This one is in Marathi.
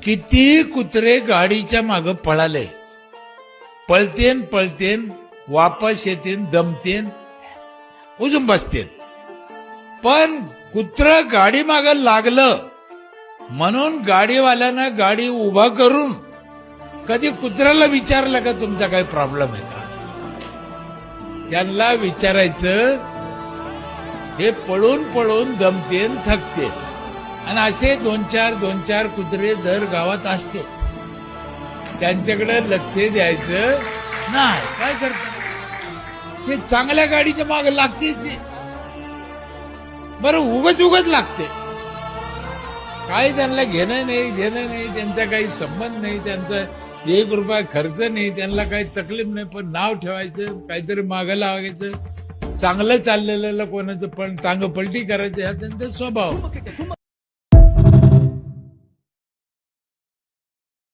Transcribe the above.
किती कुत्रे गाडीच्या माग पळाले, पळतेन पळतेन वापस येतेन, दमतेन, उजून बसतेन. पण कुत्र गाडी माग लागलं म्हणून गाडीवाल्यानं गाडी उभा करून कधी कुत्र्याला विचारलं का तुमचा काही प्रॉब्लेम आहे का? त्यांना विचारायचं. हे पळून पळून दमतेन, थकते, आणि असे दोन चार कुत्रे दर गावात असतेच. त्यांच्याकडे लक्ष द्यायचं नाही. काय करतात ते? चांगल्या गाडीच्या मागे लागते ते. बरं, उगच लागते. काय त्यांना घेणं नाही, देणं नाही, त्यांचा काही संबंध नाही, त्यांचा 1 रुपया खर्च नाही, त्यांना काही तकलीफ नाही. पण नाव ठेवायचं, काहीतरी मागं लागायचं, चांगलं चाललेलं कोणाचं पण चांगलं पलटी करायचं, हा त्यांचा स्वभाव.